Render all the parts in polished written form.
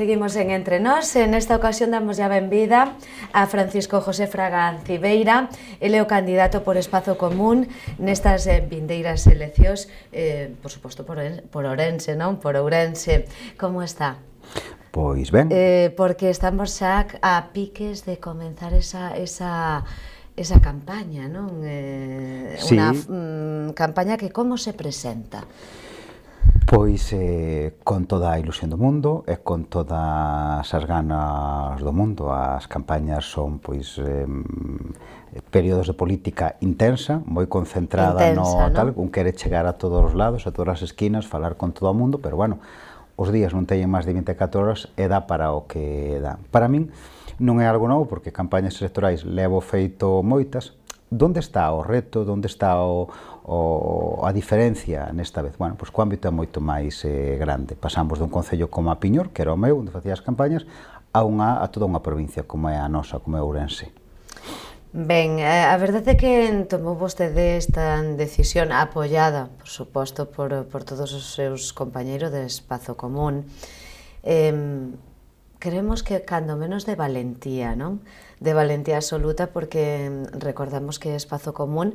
Seguimos en Entre Nós. Nesta ocasión damos a benvida a Francisco José Fraga Ancibeira. Ele é o candidato por Espazo Común nestas vindeiras eleccións, por suposto por Ourense, non? Por Ourense. Como está? Pois ben. Porque estamos xa a piques de comenzar esa campaña, non? Sí. Unha campaña que como se presenta? Pois con toda a ilusión do mundo e con todas as ganas do mundo. As campañas son pois períodos de política intensa, moi concentrada no tal, un quere chegar a todos os lados, a todas as esquinas, falar con todo o mundo, pero bueno, os días non teñen máis de 24 horas e dá para o que dá. Para min non é algo novo, porque campañas electorais levo feito moitas. Donde está o reto, donde está a diferencia nesta vez? Bueno, pois o ámbito é moito máis grande. Pasamos dun concello como a Piñor, que era o meu, onde facía as campañas, a toda unha provincia como é a nosa, como é Ourense. Ben, a verdade é que tomou vostede esta decisión apoiada, por suposto, por todos os seus compañeiros de Espazo Común. Queremos que cando menos de valentía, non? De valentía absoluta, porque recordamos que Espazo Común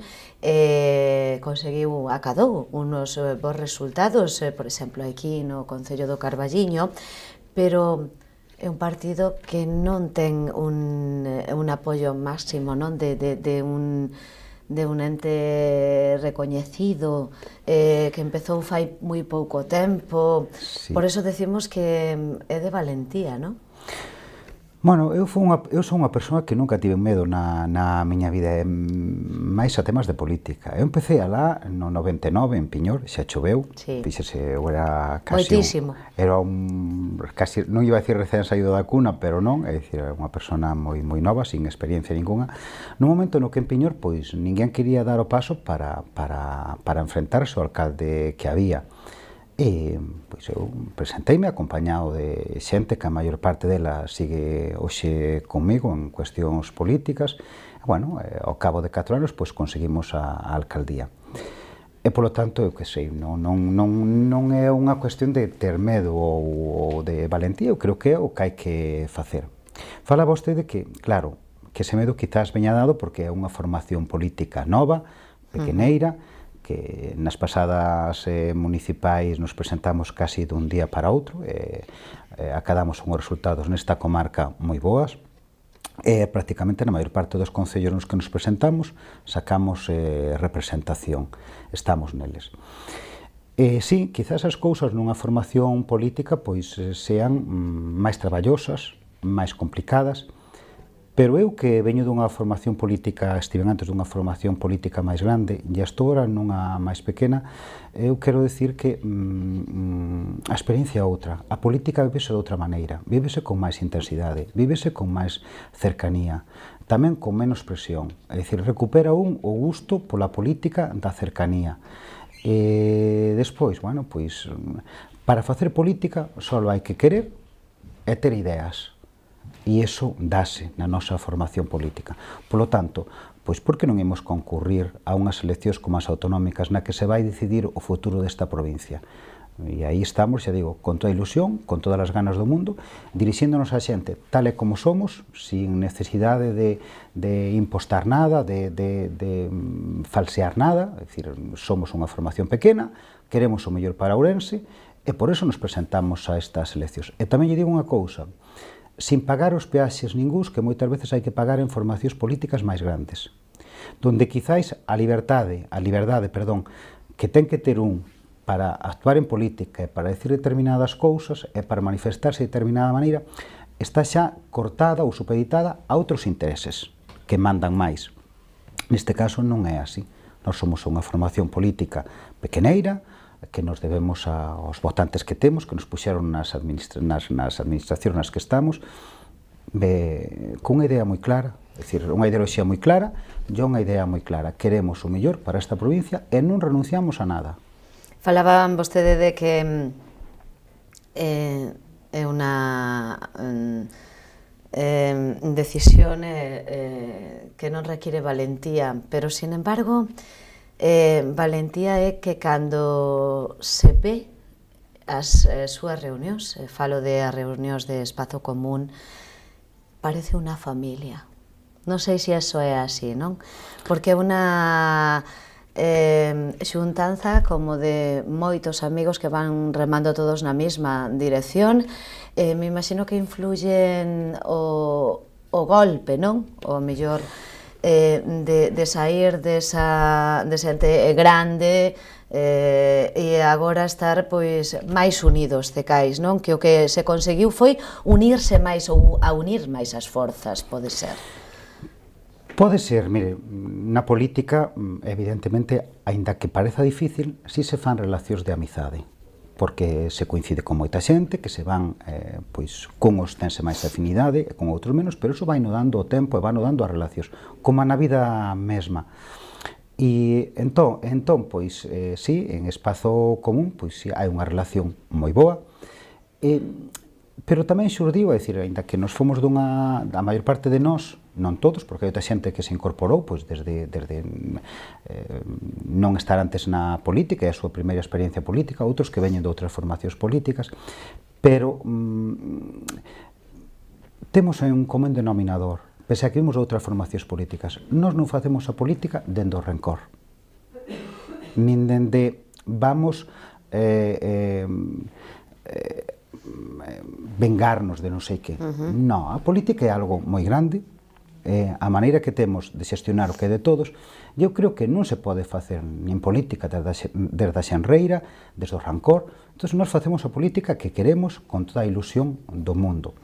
acadou unos bons resultados, por exemplo, aquí no Concello do Carballiño, pero é un partido que non ten un apoio máximo, non? De un ente recoñecido, que empezou fai moi pouco tempo. Sí. Por eso decimos que é de valentía, non? Bueno, eu sou unha persoa que nunca tive medo na miña vida, máis a temas de política. Eu empecé alá no 99 en Piñor, xa choveu, fíxese, eu era casi casi, non iba a decir recén saído da cuna, pero non, é dicir, unha persona moi nova, sin experiencia ninguna. No momento no que en Piñor, pois, ninguén quería dar o paso para enfrentarse ao alcalde que había. E, pois, eu presenteime acompañado de xente que a maior parte dela sigue hoxe comigo en cuestións políticas. Bueno, ao cabo de 4 anos, pois, conseguimos a alcaldía. E, polo tanto, eu que sei, non é unha cuestión de ter medo ou de valentía, eu creo que é o que hai que facer. Fala vostede que, claro, que ese medo quizás veña dado porque é unha formación política nova, pequeneira, que nas pasadas municipais nos presentamos casi dun día para outro, acadamos unhos resultados nesta comarca moi boas, e prácticamente na maior parte dos concellos nos que nos presentamos sacamos representación, estamos neles. Si, quizás as cousas nunha formación política pois sean máis traballosas, máis complicadas, pero eu que veño dunha formación política, estiven antes dunha formación política máis grande e estou agora nunha máis pequena, eu quero decir que a experiencia é outra. A política vívese de outra maneira, vívese con máis intensidade, vívese con máis cercanía, tamén con menos presión. É dicir, recupera o gusto pola política da cercanía. E despois, bueno, pois, para facer política só hai que querer e ter ideas. E iso dase na nosa formación política. Polo tanto, pois por que non imos concurrir a unhas eleccións como as autonómicas na que se vai decidir o futuro desta provincia? E aí estamos, xa digo, con toda a ilusión, con todas as ganas do mundo, dirixíndonos a xente tal e como somos, sin necesidade de impostar nada, de falsear nada, é dicir, somos unha formación pequena, queremos o mellor para Ourense, e por eso nos presentamos a estas eleccións. E tamén lle digo unha cousa, sin pagar os peaxes ningúns que moitas veces hai que pagar en formacións políticas máis grandes, donde quizáis a liberdade, que ten que ter para actuar en política e para decir determinadas cousas e para manifestarse de determinada maneira, está xa cortada ou supeditada a outros intereses que mandan máis. Neste caso non é así. Nós somos unha formación política pequeneira, que nos debemos aos votantes que temos, que nos puxeron nas administracións nas que estamos, con unha idea moi clara, é dicir, unha ideoloxía moi clara, e unha idea moi clara. Queremos o mellor para esta provincia e non renunciamos a nada. Falaban vostede de que é unha decisión que non require valentía, pero, sin embargo, valentía é que cando se ve as súas reunións, falo de as reunións de Espazo Común, parece unha familia. Non sei se iso é así, non? Porque é unha xuntanza como de moitos amigos que van remando todos na mesma dirección. Me imagino que influyen o golpe, non? O mellor de sair desa xente grande e agora estar pois máis unidos, cecais, non? Que o que se conseguiu foi unirse máis ou a unir máis as forzas, pode ser. Pode ser, mire, na política, evidentemente, aínda que pareza difícil, si se fan relacións de amizade, porque se coincide con moita xente, que se van, pois, cunhos tense máis afinidade, e con outros menos, pero iso vai no dando o tempo e vai no dando as relacións, como na vida mesma. E entón, pois, si, en Espazo Común, pois, si, hai unha relación moi boa, pero tamén xurdiu, é dicir, aínda que nos fomos a maior parte de nós, non todos, porque hai outra xente que se incorporou pois, desde non estar antes na política, é a súa primeira experiencia política, outros que veñen de outras formacións políticas, pero temos un común denominador, pese a que vimos outras formacións políticas. Nós non facemos a política dende o rencor, nin dende vamos vengarnos de non sei que. Non, a política é algo moi grande, a maneira que temos de xestionar o que é de todos, eu creo que non se pode facer nin política desde a xenreira, desde o rancor. Entón, nós facemos a política que queremos con toda a ilusión do mundo.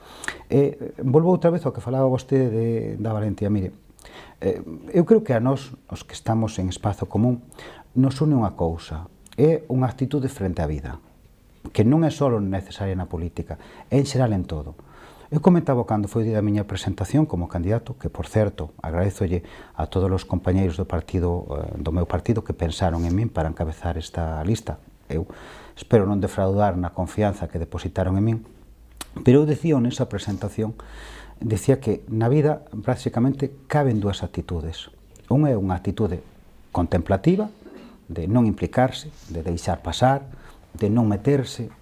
Volvo outra vez ao que falaba vostede da valentía. Mire, eu creo que a nós, os que estamos en Espazo Común, nos une unha cousa, é unha actitude frente á vida, que non é só necesaria na política, é en xeral en todo. Eu comentaba cando foi o día da miña presentación como candidato, que, por certo, agradezolle a todos os compañeiros do meu partido que pensaron en min para encabezar esta lista. Eu espero non defraudar na confianza que depositaron en min, pero eu decía nesa presentación, decía que na vida, prácticamente, caben dúas actitudes. Unha é unha actitude contemplativa, de non implicarse, de deixar pasar, de non meterse,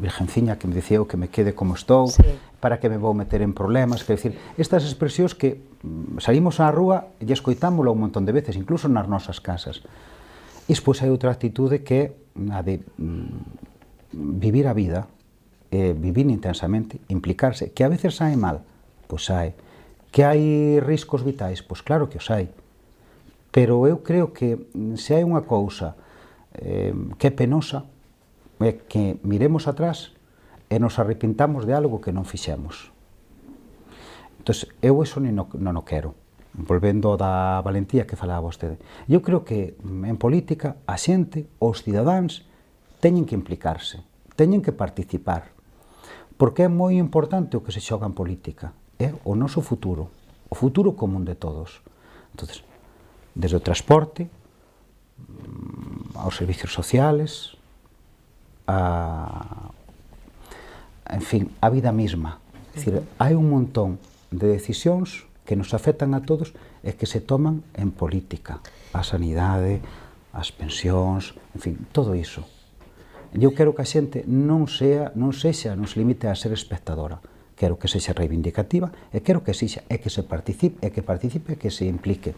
virgenciña que me dicía eu que me quede como estou, sí. Para que me vou meter en problemas, quer dicir, estas expresións que saímos á rúa e escoitámoslo un montón de veces, incluso nas nosas casas. E despois hai outra actitude que é a de vivir a vida, vivir intensamente, implicarse, que a veces sae mal, pois sae, que hai riscos vitais, pois claro que os hai, pero eu creo que se hai unha cousa que é penosa, é que miremos atrás e nos arrepintamos de algo que non fixemos. Entón, eu iso non o quero. Volvendo da valentía que falaba vostede. Eu creo que en política a xente, os cidadáns, teñen que implicarse, teñen que participar, porque é moi importante o que se xoga en política, é o noso futuro, o futuro común de todos. Entón, desde o transporte, aos servicios sociales, en fin, a vida mesma. É dicir, hai un montón de decisións que nos afectan a todos e que se toman en política. A sanidade, as pensións, en fin, todo iso. Eu quero que a xente non se limite a ser espectadora. Quero que sexa reivindicativa e quero que sexa e que se participe e que se implique.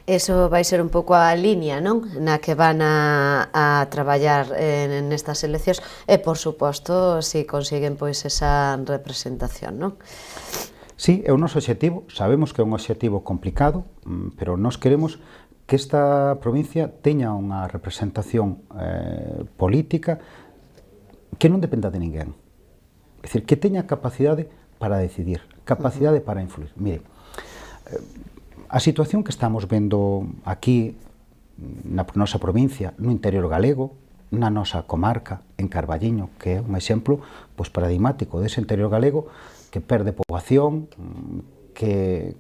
Eso vai ser un pouco a liña, non? Na que van a traballar nestas eleccións e, por suposto, se consiguen pois esa representación, non? Sí, é o noso obxectivo, sabemos que é un obxectivo complicado, pero nós queremos que esta provincia teña unha representación política que non dependa de ninguén. É dicir, que teña capacidade para decidir, capacidade para influir. Mire, a situación que estamos vendo aquí na nosa provincia, no interior galego, na nosa comarca, en Carballiño, que é un exemplo pois, paradigmático dese interior galego que perde poboación, que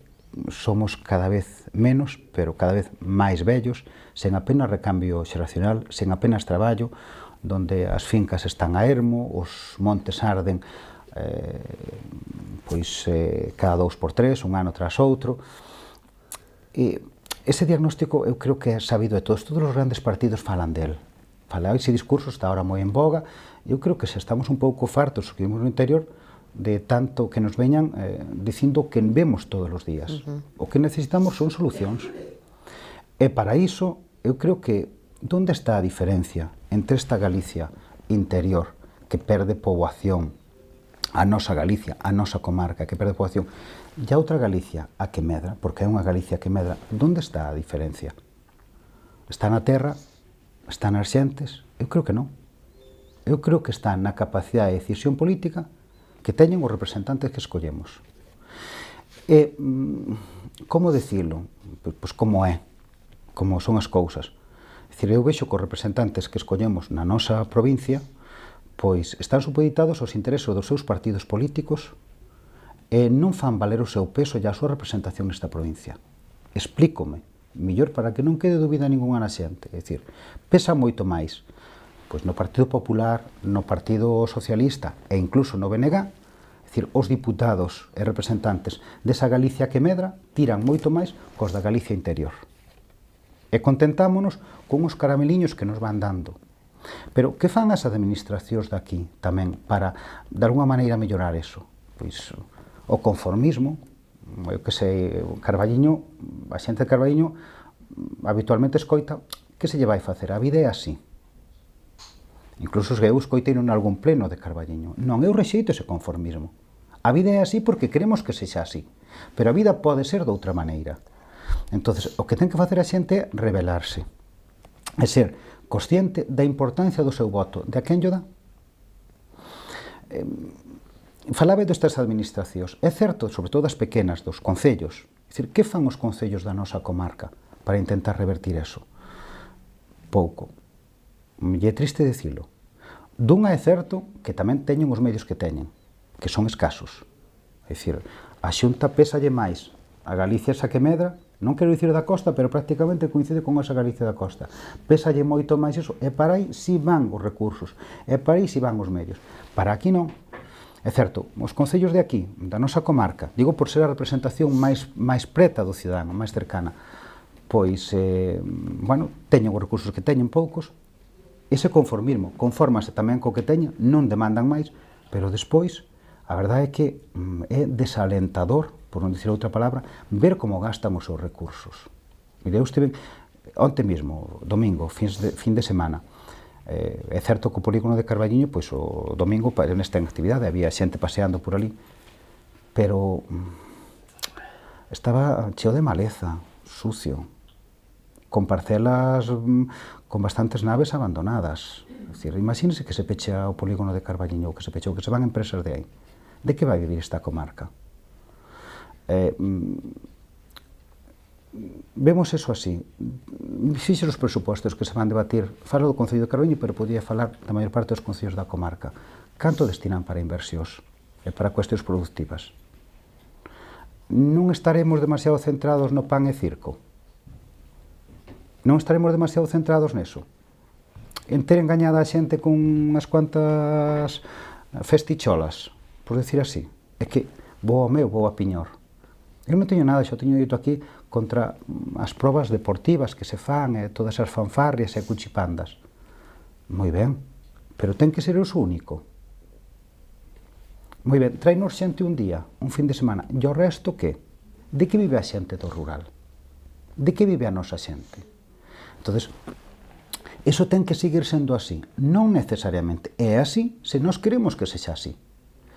somos cada vez menos, pero cada vez máis vellos, sen apenas recambio xeracional, sen apenas traballo, donde as fincas están a ermo, os montes arden cada 2 por 3, un ano tras outro. E ese diagnóstico eu creo que é sabido de todos os grandes partidos falan del. Falar ese discurso está ahora moi en boga. Eu creo que se estamos un pouco fartos, que vivimos no interior, de tanto que nos veñan dicindo que vemos todos os días. O que necesitamos son solucións. E para iso, eu creo que onde está a diferencia entre esta Galicia interior que perde poboación, a nosa Galicia, a nosa comarca que perde poboación, e a outra Galicia, a que medra, porque é unha Galicia que medra, onde está a diferencia? Está na terra? Está nas xentes? Eu creo que non. Eu creo que está na capacidade de decisión política que teñen os representantes que escollemos. E, como dicilo? Pois como é, como son as cousas. É dicir, eu vexo que os representantes que escollemos na nosa provincia pois están supeditados aos intereses dos seus partidos políticos e non fan valer o seu peso e a súa representación nesta provincia. Explícome, mellor para que non quede dúbida ninguna na xente. É dicir, pesa moito máis pois no Partido Popular, no Partido Socialista e incluso no BNG, é dicir, os diputados e representantes desa Galicia que medra tiran moito máis cos da Galicia interior. E contentámonos con os carameliños que nos van dando. Pero que fan as administracións daqui tamén para, de alguma maneira, mellorar eso? Pois o conformismo, eu que sei, Carballiño, a xente de Carballiño habitualmente escoita que se lle vai facer, a vida é así. Incluso eu escoitei en algún pleno de Carballiño. Non, eu rexeito ese conformismo. A vida é así porque queremos que sexa así, pero a vida pode ser de outra maneira. Entonces, o que ten que facer a xente é rebelarse, é ser consciente da importancia do seu voto, de a quen lle dá. Falaba destas administracións. É certo, sobre todo as pequenas, dos concellos. É dicir, que fan os concellos da nosa comarca para intentar revertir eso? Pouco. E é triste dicilo. Dunha é certo que tamén teñen os medios que teñen, que son escasos. É dicir, a Xunta pésalle máis a Galicia esa que medra, non quero dicir da costa, pero prácticamente coincide con esa Galicia da costa. Pésalle moito máis eso, e para aí si van os recursos, e para aí si van os medios. Para aquí non. É certo, os concellos de aquí, da nosa comarca, digo por ser a representación máis preta do cidadano, máis cercana, pois, bueno, teñen os recursos que teñen poucos, ese conformismo, confórmase tamén co que teñen, non demandan máis, pero despois, a verdade é que é desalentador, por non dicir outra palabra, ver como gastan os seus recursos. Mire, eu estive onte mesmo, domingo, fin de semana. É certo que o polígono de Carballiño, pois o domingo nesta actividade, había xente paseando por ali, pero estaba cheo de maleza, sucio, con parcelas con bastantes naves abandonadas. É dicir, imagínese que se pechea o polígono de Carballiño, ou que se pechou, que se van empresas de aí. De que vai vivir esta comarca? Vemos eso así. Fixe os presupostos que se van debatir, falo do Concello de Carballiño, pero podía falar da maior parte dos concellos da comarca. Canto destinan para inversións e para cuestións productivas? Non estaremos demasiado centrados no pan e circo? Non estaremos demasiado centrados neso? En ter engañada a xente con unhas cuantas festicholas, por decir así? É que vou ao meu, vou a Piñor. Eu non teño nada, xa teño dito aquí, contra as probas deportivas que se fan e todas as fanfarrias e cuchipandas. Moi ben, pero ten que ser o único. Moi ben, trainos xente un día, un fin de semana, e o resto que? De que vive a xente do rural? De que vive a nosa xente? Entonces, iso ten que seguir sendo así. Non necesariamente é así se nós queremos que sexa así.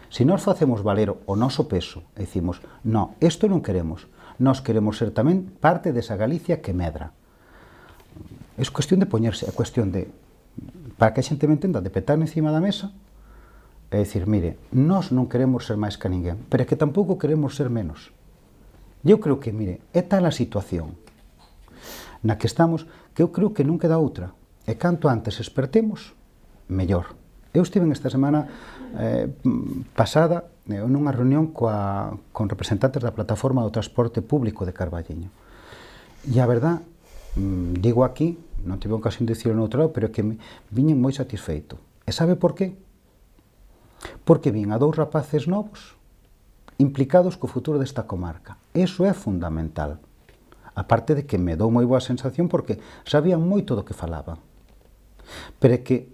Se nós facemos valer o noso peso e dicimos, no, isto non queremos, nós queremos ser tamén parte desa Galicia que medra. É cuestión de poñerse, é cuestión de, para que a xente me entenda, de petar encima da mesa e dicir, mire, nós non queremos ser máis que ninguén, pero é que tampouco queremos ser menos. Eu creo que, mire, é tal a situación na que estamos que eu creo que non queda outra. E canto antes espertemos, mellor. Eu estive esta semana pasada nunha reunión con representantes da plataforma do transporte público de Carballiño. E a verdad, digo aquí, non tive ocasión de dicirlo no outro lado, pero é que viñen moi satisfeito. E sabe por qué? Porque vin a 2 rapaces novos implicados co futuro desta comarca. Eso é fundamental. A parte de que me dou moi boa sensación porque sabían moito do que falaban. pero é que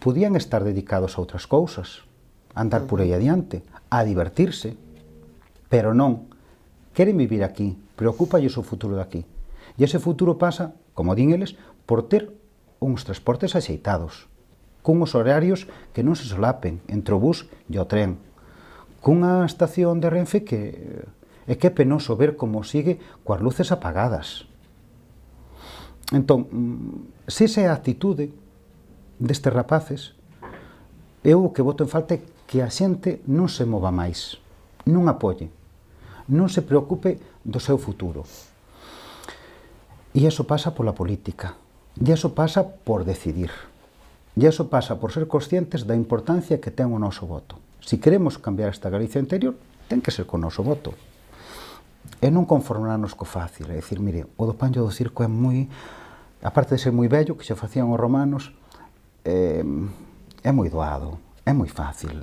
podían estar dedicados a outras cousas, a andar por aí adiante, a divertirse, pero non. Queren vivir aquí, preocúpalles o futuro de aquí. E ese futuro pasa, como din eles, por ter uns transportes axeitados, cunhos horarios que non se solapen entre o bus e o tren, cunha estación de Renfe que é penoso ver como sigue coas luces apagadas. Entón, se esa é a actitude destes rapaces, eu o que boto en falta é que a xente non se mova máis, non apoie, non se preocupe do seu futuro. E iso pasa pola política, e iso pasa por decidir, e iso pasa por ser conscientes da importancia que ten o noso voto. Se queremos cambiar esta Galicia interior, ten que ser co noso voto. E non conformarnos co fácil, é dicir, mire, o do panllo do circo é moi, aparte de ser moi bello, que xa facían os romanos, é moi doado, é moi fácil.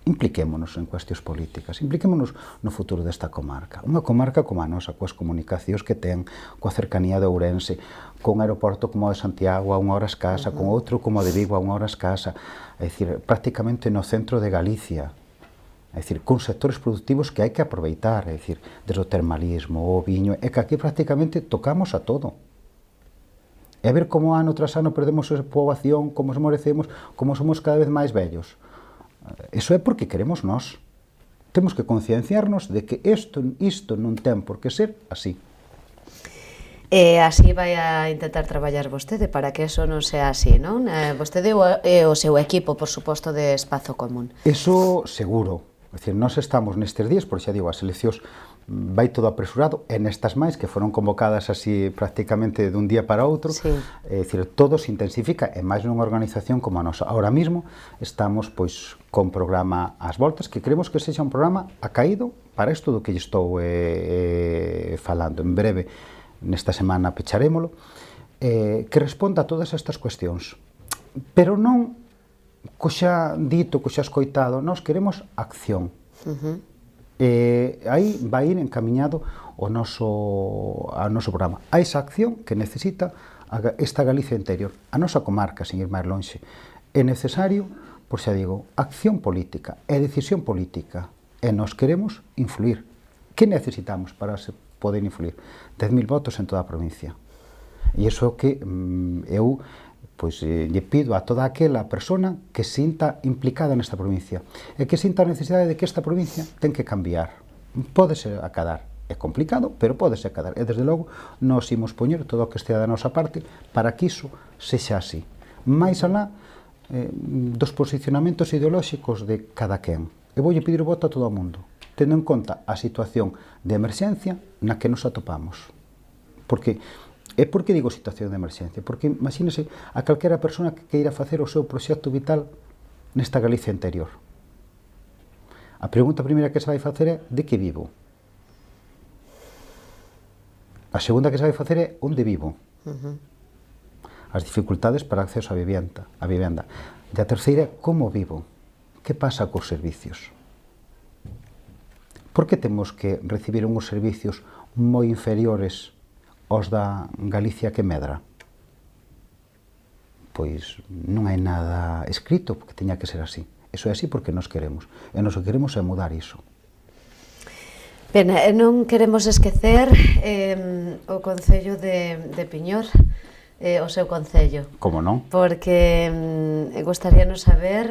Impliquémonos en cuestións políticas, impliquémonos no futuro desta comarca. Unha comarca como a nosa, coas comunicacións que ten, coa cercanía de Ourense, con un aeroporto como o de Santiago a 1 hora escasa, con outro como o de Vigo a 1 hora escasa, é dicir, prácticamente no centro de Galicia, é dicir, con sectores productivos que hai que aproveitar, é dicir, desde o termalismo, o viño, é que aquí prácticamente tocamos a todo. E a ver como ano tras ano perdemos a poboación, como nos morecemos, como somos cada vez máis vellos. Iso é porque queremos nós. Temos que concienciarnos de que isto non ten por que ser así. E así vai a intentar traballar vostede para que eso non sea así, non? Vostede e o seu equipo, por suposto, de Espazo Común. Eso seguro. É dicir, nós estamos nestes días, por xa digo, as eleccións vai todo apresurado, e nestas máis que foron convocadas así prácticamente dun día para outro, sí. É dicir, todo se intensifica, e máis nunha organización como a nosa. Ahora mismo estamos pois con programa ás voltas, que queremos que sexa un programa acaído para isto do que lle estou falando. En breve, nesta semana, pecharémolo, que responda a todas estas cuestións, pero non co xa dito, co xa escoitado. Nós queremos acción. Aí vai ir encamiñado o noso programa, a esa acción que necesita esta Galicia interior, a nosa comarca, sin ir máis lonxe. É necesario, por xa digo, acción política e decisión política, e nós queremos influir. Que necesitamos para poder influir? 10.000 votos en toda a provincia. E iso é o que eu lle pido a toda aquela persona que se sinta implicada nesta provincia e que sinta a necesidade de que esta provincia ten que cambiar. Pódese acadar, é complicado, pero pódese acadar, e desde logo nos imos poñer todo o que estea da nosa parte para que iso sexa así. Mais alá dos posicionamentos ideolóxicos de cada quen. E voulle pedir o voto a todo o mundo, tendo en conta a situación de emerxencia na que nos atopamos. Porque E por que digo situación de emerxencia? Porque imagínese a calquera persona que queira facer o seu proxecto vital nesta Galicia interior. A pregunta primeira que se vai facer é de que vivo? A segunda que se vai facer é onde vivo? As dificultades para acceso á vivenda. E a terceira é como vivo? Que pasa cos servicios? Por que temos que recibir uns servicios moi inferiores os da Galicia que medra? Pois non hai nada escrito que teña que ser así. Iso é así porque nos queremos. E nos queremos é mudar iso. Ben, non queremos esquecer o Concello de Piñor, o seu Concello. Como non? Porque gostaríanos saber,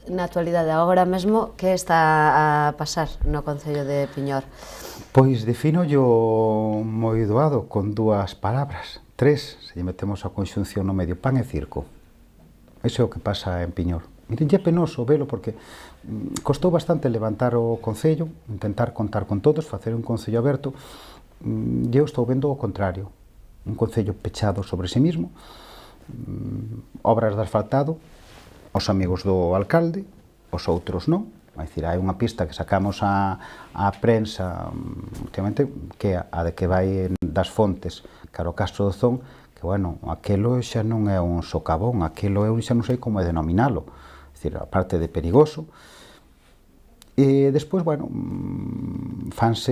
na actualidade, agora mesmo, que está a pasar no Concello de Piñor. Pois defino-llo moi doado con 2 palabras, 3, se lle metemos a conxunción no medio, pan e circo. Iso é o que pasa en Piñor. Miren, é penoso velo porque costou bastante levantar o Concello, intentar contar con todos, facer un Concello aberto, e eu estou vendo o contrario, un Concello pechado sobre si mismo, obras de asfaltado, os amigos do alcalde, os outros non. É dicir, hai unha pista que sacamos á prensa últimamente, que é a de que vai das Fontes cara ao Castro do Zón, que, bueno, aquilo xa non é un socavón, aquilo eu xa non sei como é denominalo, é dicir, a parte de perigoso. E despois, bueno, fanse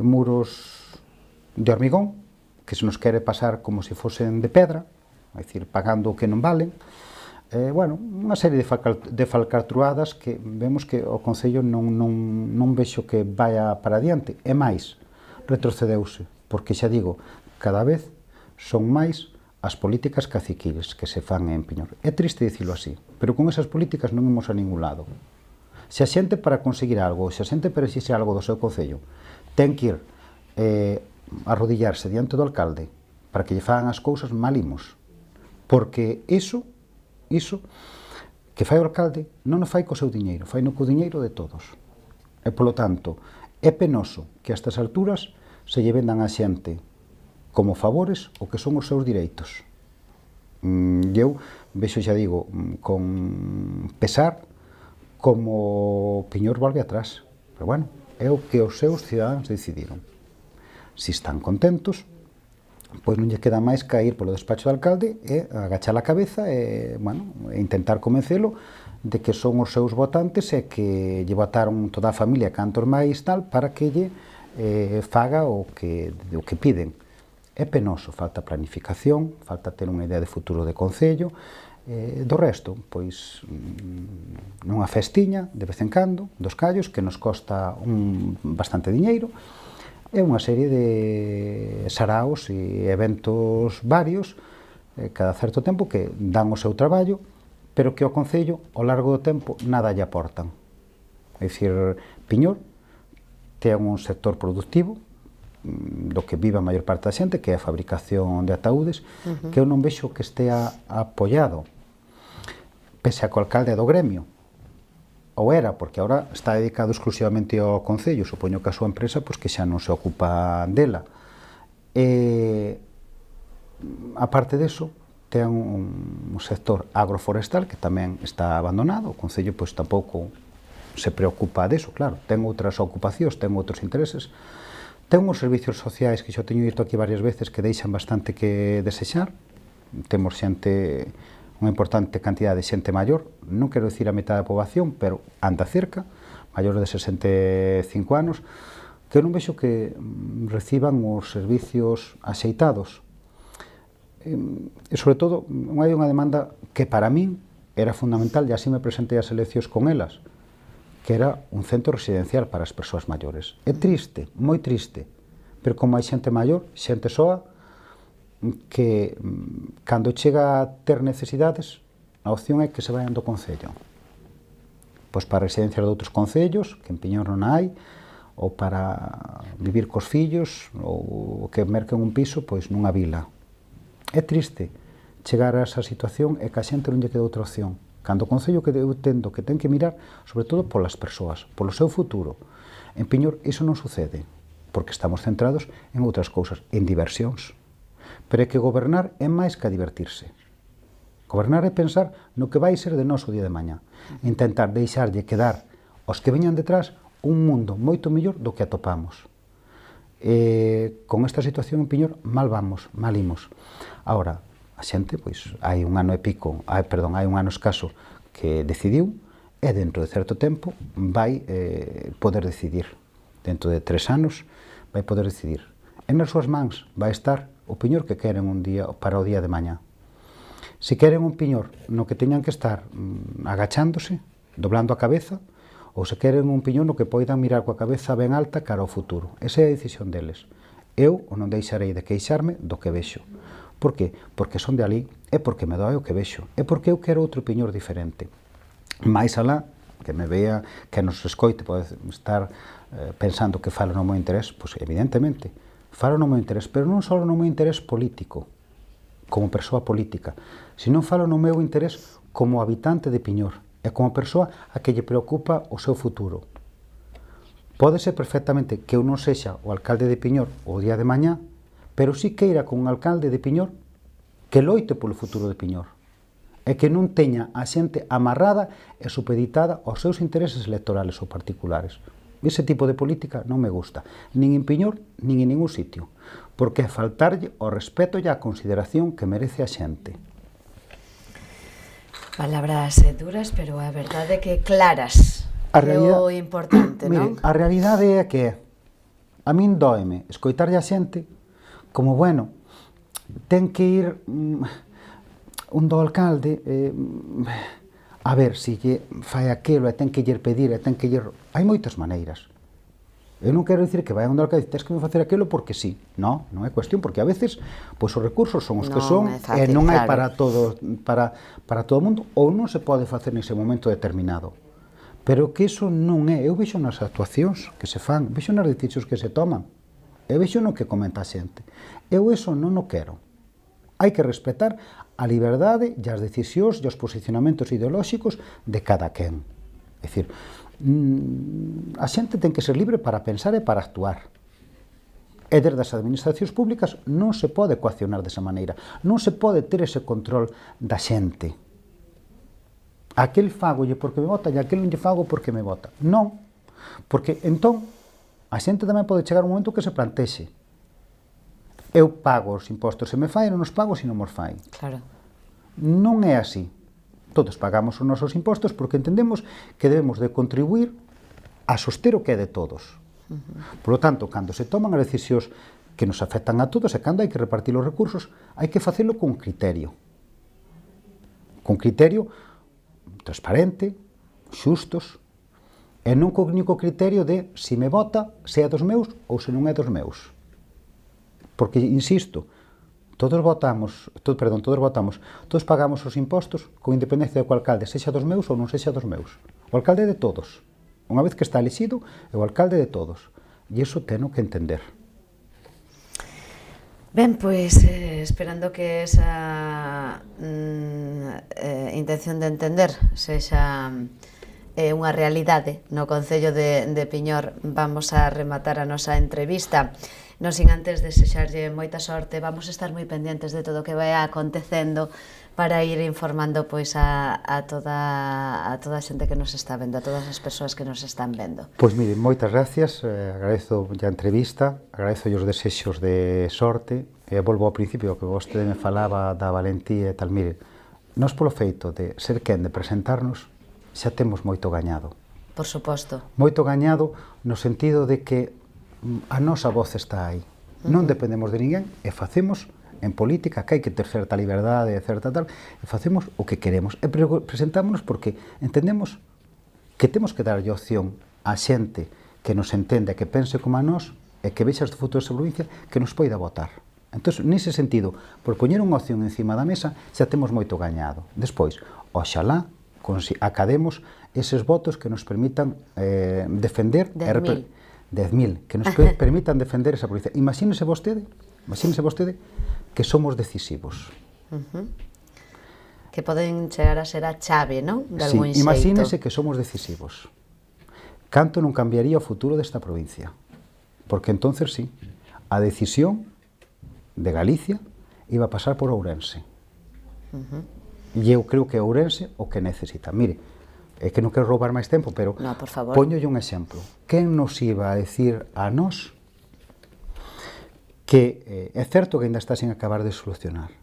muros de hormigón, que se nos quere pasar como se fosen de pedra, é dicir, pagando o que non valen. Bueno, unha serie de falcatruadas que vemos que o Concello non vexo que vaya para adiante. E máis, retrocedeuse, porque xa digo, cada vez son máis as políticas caciquiles que se fan en Piñor. É triste dicilo así, pero con esas políticas non imos a ningún lado. Se a xente para conseguir algo, se a xente para exixir algo do seu Concello, ten que ir arrodillarse diante do alcalde para que lle fagan as cousas, mal imos. Porque iso que fai o alcalde non o fai co seu diñeiro, fai no co diñeiro de todos. E, polo tanto, é penoso que a estas alturas se lle vendan a xente como favores o que son os seus direitos. Eu vexo, xa digo, con pesar como Piñor volve atrás. Pero, bueno, é o que os seus cidadáns decidiron. Si están contentos, pois non lle queda máis que ir polo despacho do alcalde e agachar a cabeza e, bueno, intentar convencelo de que son os seus votantes e que lle votaron toda a familia cantos máis tal para que lle faga o que piden. É penoso, falta planificación, falta ter unha idea de futuro de Concello. Do resto, pois, nunha festiña de vez en cando, dos callos, que nos costa bastante diñeiro, é unha serie de saraos e eventos varios cada certo tempo que dan o seu traballo, pero que ao Concello, ao largo do tempo, nada lle aportan. É dicir, Piñor ten un sector productivo do que vive a maior parte da xente, que é a fabricación de ataúdes, que eu non vexo que estea apoiado, pese a que o alcalde é do gremio, ou era, porque agora está dedicado exclusivamente ao Concello, supoño que a súa empresa pois que xa non se ocupa dela. A parte deso, ten un sector agroforestal que tamén está abandonado, o Concello pois tampouco se preocupa deso, claro, ten outras ocupacións, ten outros intereses. Ten uns servicios sociais que xo teño dito aquí varias veces que deixan bastante que desexar. Temos xente, unha importante cantidad de xente maior, non quero dicir a metade da poboación, pero anda cerca, maior de 65 anos, que non vexo que reciban os servicios axeitados. E, sobre todo, hai unha demanda que para min era fundamental, e así me presentei as eleccións con elas, que era un centro residencial para as persoas maiores. É triste, moi triste, pero como hai xente maior, xente soa, que cando chega a ter necesidades, a opción é que se vayan do Concello. Pois para residencias de outros concellos, que en Piñor non hai, ou para vivir cos fillos, ou que merquen un piso, pois nunha vila. É triste chegar a esa situación e que a xente non lle quede outra opción. Cando o Concello que eu entendo que ten que mirar, sobre todo polas persoas, polo seu futuro. En Piñor iso non sucede, porque estamos centrados en outras cousas, en diversións. Pero é que gobernar é máis que divertirse. Gobernar é pensar no que vai ser de nós o día de mañá. Intentar deixarlle quedar aos que veñan detrás un mundo moito mellor do que atopamos. Con esta situación en Piñor mal vamos, mal imos. Ahora, a xente, pois, hai un ano e pico, hai un ano escaso que decidiu e dentro de certo tempo vai poder decidir. Dentro de 3 anos vai poder decidir. E nas súas mans vai estar o Piñor que queren un día para o día de mañá. Se queren un Piñor no que teñan que estar agachándose, doblando a cabeza, ou se queren un Piñor no que poidan mirar coa cabeza ben alta cara ao futuro. Esa é a decisión deles. Eu non deixarei de queixarme do que vexo. Por que? Porque son de ali, é porque me doe o que vexo, é porque eu quero outro Piñor diferente. Mais alá, que me vea, que nos escoite, pode estar pensando que falo no meu interés, pois evidentemente, falo no meu interés, pero non só no meu interés político, como persoa política, sino falo no meu interés como habitante de Piñor, e como persoa a que lle preocupa o seu futuro. Pode ser perfectamente que eu non sexa o alcalde de Piñor o día de mañá, pero sí queira con un alcalde de Piñor que loite polo futuro de Piñor e que non teña a xente amarrada e supeditada aos seus intereses electorales ou particulares. Ese tipo de política non me gusta, nin en Piñor, nin en ningún sitio, porque é faltarlle o respeto e a consideración que merece a xente. Palabras duras, pero a verdade que claras, é o importante, non? A realidade é que a min dóeme escoitarlle a xente como, bueno, ten que ir un do alcalde a ver se lle fai aquilo e ten que lle pedir e ten que lle... Hai moitas maneiras. Eu non quero dicir que vayan onde alcalde tens que me facer aquilo porque sí. Non é cuestión, porque a veces pois os recursos son os que son e non hai para todo o mundo ou non se pode facer nese momento determinado. Pero que iso non é, eu vexo nas actuacións que se fan, vexo nas decisións que se toman, eu vexo no que comenta a xente. Eu iso non o quero. Hai que respetar a liberdade e as decisións e os posicionamentos ideolóxicos de cada quen. É dicir, a xente ten que ser libre para pensar e para actuar. E desde as administracións públicas non se pode coaccionar desa maneira, non se pode ter ese control da xente. Aquel fagolle porque me vota e aquel non lle fago porque me vota. Non, porque entón a xente tamén pode chegar un momento que se plantexe: eu pago os impostos se me fai, non os pago se non os fai. Claro. Non é así. Todos pagamos os nosos impostos porque entendemos que debemos de contribuir a soster o que é de todos. Por lo tanto, cando se toman as decisións que nos afectan a todos e cando hai que repartir os recursos, hai que facelo con criterio. Con criterio transparente, xustos, e non co único criterio de se me vota, se é dos meus ou se non é dos meus. Porque, insisto, todos votamos, todos pagamos os impostos con independencia de que o alcalde sexa dos meus ou non sexa dos meus. O alcalde é de todos. Unha vez que está elixido, é o alcalde de todos. E iso teno que entender. Ben, pois, esperando que esa intención de entender sexa unha realidade no Concello de Piñor, vamos a rematar a nosa entrevista. Non sin antes desexarlle moita sorte, vamos a estar moi pendentes de todo o que vai acontecendo para ir informando pois a toda a xente que nos está vendo, a todas as persoas que nos están vendo. Pois mire, moitas gracias, agradezo a entrevista, agradezo os desexos de sorte, e volvo ao principio que vostede me falaba da valentía e tal. Mire, nós polo feito de ser quen de presentarnos, xa temos moito gañado. Por suposto. Moito gañado no sentido de que a nosa voz está aí. Non dependemos de ninguén e facemos en política que hai que ter certa liberdade e certa tal, e facemos o que queremos. E presentámonos porque entendemos que temos que darlle opción a xente que nos entende, que pense como a nós e que vexa o futuro desa provincia, que nos poida votar. Entón, nese sentido, por poñer unha opción encima da mesa, xa temos moito gañado. Despois, oxalá academos eses votos que nos permitan defender 10.000, que nos permitan defender esa provincia. Imagínese vostede que somos decisivos. Que poden chegar a ser a chave, non? De algún xeito. Imagínese que somos decisivos. Canto non cambiaría o futuro desta provincia? Porque entonces sí, a decisión de Galicia iba a pasar por Ourense. E eu creo que Ourense o que necesita. Mire, é que non quero roubar máis tempo, pero póñolle un exemplo. Quen nos iba a decir a nós que é certo que ainda está sin acabar de solucionar,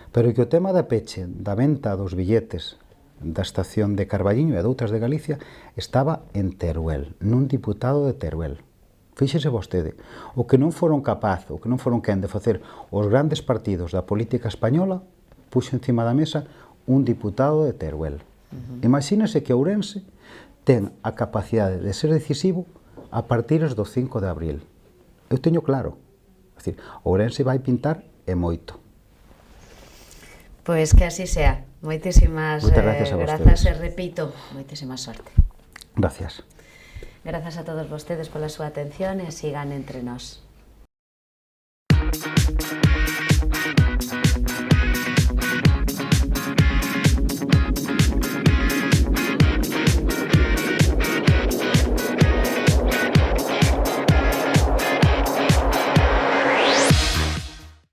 pero que o tema da peche, da venta dos billetes da estación de Carballiño e de outras de Galicia estaba en Teruel, nun diputado de Teruel. Fíxese vostede, o que non foron capaz, o que non foron quen de facer os grandes partidos da política española, puxo encima da mesa un diputado de Teruel. Imagínese que Ourense ten a capacidade de ser decisivo a partir do 5 de abril. Eu teño claro. É dicir, Ourense vai pintar e moito. Pois que así sea. Moitísimas grazas e repito, moitísima sorte. Gracias. Grazas a todos vostedes pola súa atención e sigan entre nós.